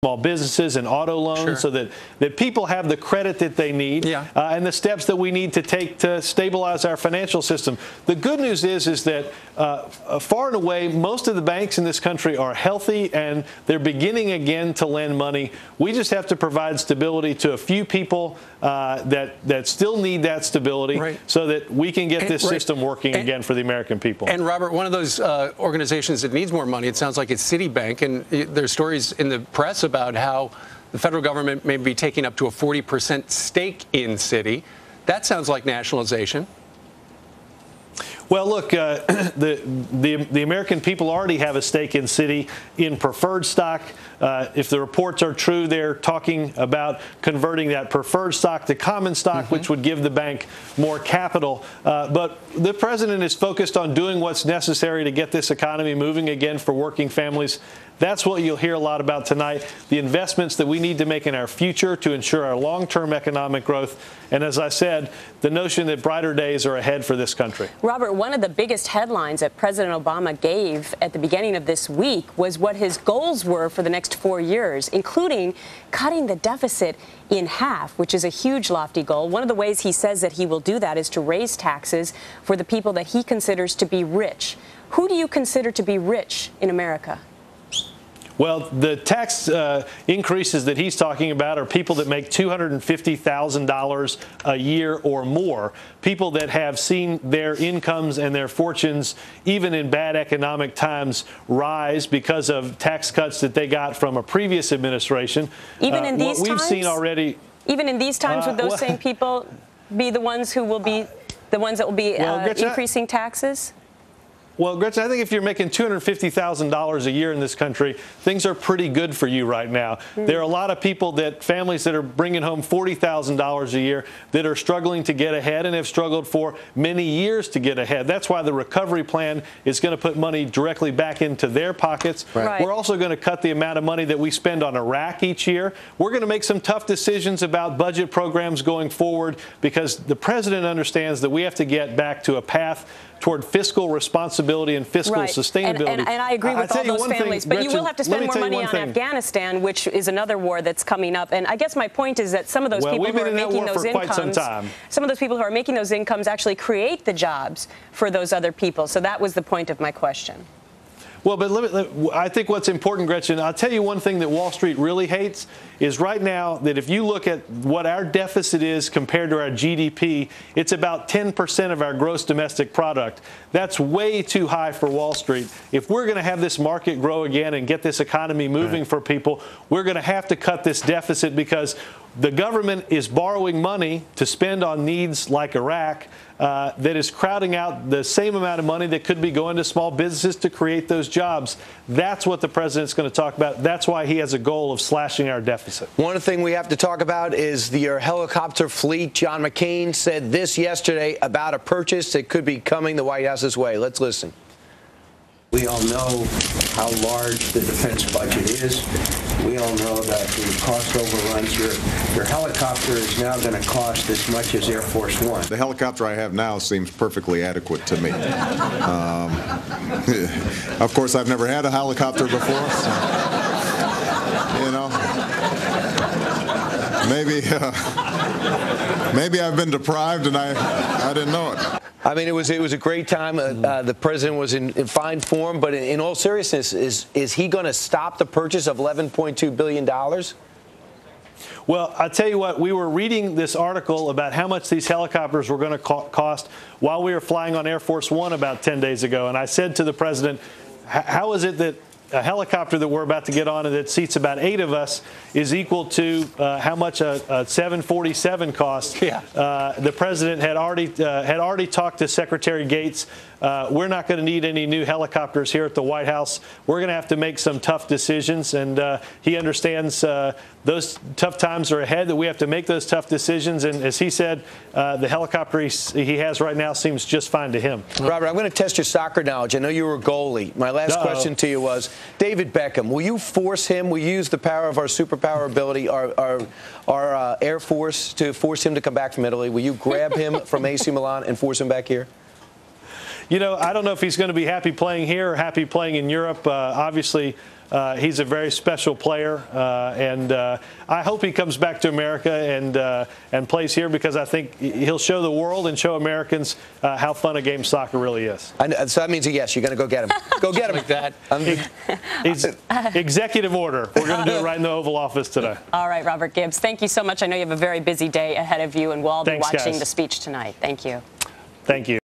small businesses and auto loans, so that people have the credit that they need, and the steps that we need to take to stabilize our financial system. The good news is that far and away, most of the banks in this country are healthy and they're beginning again to lend money. We just have to provide stability to a few people that still need that stability, so that we can get this system working again for the American people. And Robert, one of those organizations that needs more money, it sounds like it's Citibank, and there's stories in the press about how the federal government may be taking up to a 40% stake in Citi. That sounds like nationalization. Well, look, the American people already have a stake in Citi in preferred stock. If the reports are true, they're talking about converting that preferred stock to common stock, which would give the bank more capital. But the president is focused on doing what's necessary to get this economy moving again for working families. That's what you'll hear a lot about tonight, the investments that we need to make in our future to ensure our long-term economic growth. And as I said, the notion that brighter days are ahead for this country. Robert, one of the biggest headlines that President Obama gave at the beginning of this week was what his goals were for the next 4 years, including cutting the deficit in half, which is a huge, lofty goal. One of the ways he says that he will do that is to raise taxes for the people that he considers to be rich. Who do you consider to be rich in America? Well, the tax increases that he's talking about are people that make $250,000 a year or more, people that have seen their incomes and their fortunes, even in bad economic times, rise because of tax cuts that they got from a previous administration. Even in these times? We've seen already. Even in these times, would those same people be the ones who will be the ones that will be increasing taxes? Well, Gretchen, I think if you're making $250,000 a year in this country, things are pretty good for you right now. There are a lot of people, families that are bringing home $40,000 a year that are struggling to get ahead and have struggled for many years to get ahead. That's why the recovery plan is going to put money directly back into their pockets. We're also going to cut the amount of money that we spend on Iraq each year. We're going to make some tough decisions about budget programs going forward because the president understands that we have to get back to a path toward fiscal responsibility and fiscal sustainability. And I agree with all those families. But you will have to spend more money on Afghanistan, which is another war that's coming up. And I guess my point is that some of those people who are making those incomes, some of those people who are making those incomes actually create the jobs for those other people. So that was the point of my question. Well, but I think what's important, Gretchen, I'll tell you one thing that Wall Street really hates is right now that if you look at what our deficit is compared to our GDP, it's about 10% of our gross domestic product. That's way too high for Wall Street. If we're going to have this market grow again and get this economy moving for people, we're going to have to cut this deficit because the government is borrowing money to spend on needs like Iraq that is crowding out the same amount of money that could be going to small businesses to create those jobs. That's what the president's going to talk about. That's why he has a goal of slashing our deficit. One thing we have to talk about is your helicopter fleet. John McCain said this yesterday about a purchase that could be coming the White House's way. Let's listen. We all know how large the defense budget is. We all know that the cost overruns. Your helicopter is now going to cost as much as Air Force One. The helicopter I have now seems perfectly adequate to me. Of course, I've never had a helicopter before. So, you know, maybe I've been deprived and I didn't know it. I mean, it was a great time. The president was in fine form, but in all seriousness, is he going to stop the purchase of $11.2 billion? Well, I'll tell you what, we were reading this article about how much these helicopters were going to cost while we were flying on Air Force One about 10 days ago. And I said to the president, how is it that a helicopter that we're about to get on and that seats about 8 of us is equal to how much a 747 costs? The president had already talked to Secretary Gates. We're not going to need any new helicopters here at the White House. We're going to have to make some tough decisions, and he understands those tough times are ahead, that we have to make those tough decisions. And as he said, the helicopter he has right now seems just fine to him. Robert, I'm going to test your soccer knowledge. I know you were a goalie. My last question to you was, David Beckham, will you force him, will you use the power of our superpower ability, our Air Force, to force him to come back from Italy? Will you grab him from AC Milan and force him back here? You know, I don't know if he's going to be happy playing here or happy playing in Europe. Obviously, He's a very special player, and I hope he comes back to America and plays here, because I think he'll show the world and show Americans how fun a game soccer really is. So that means a yes. You're going to go get him. Go get him. Like that. He's executive order. We're going to do it right in the Oval Office today. All right, Robert Gibbs, thank you so much. I know you have a very busy day ahead of you, and we'll all be Thanks, watching guys. the speech tonight. Thank you. Thank you.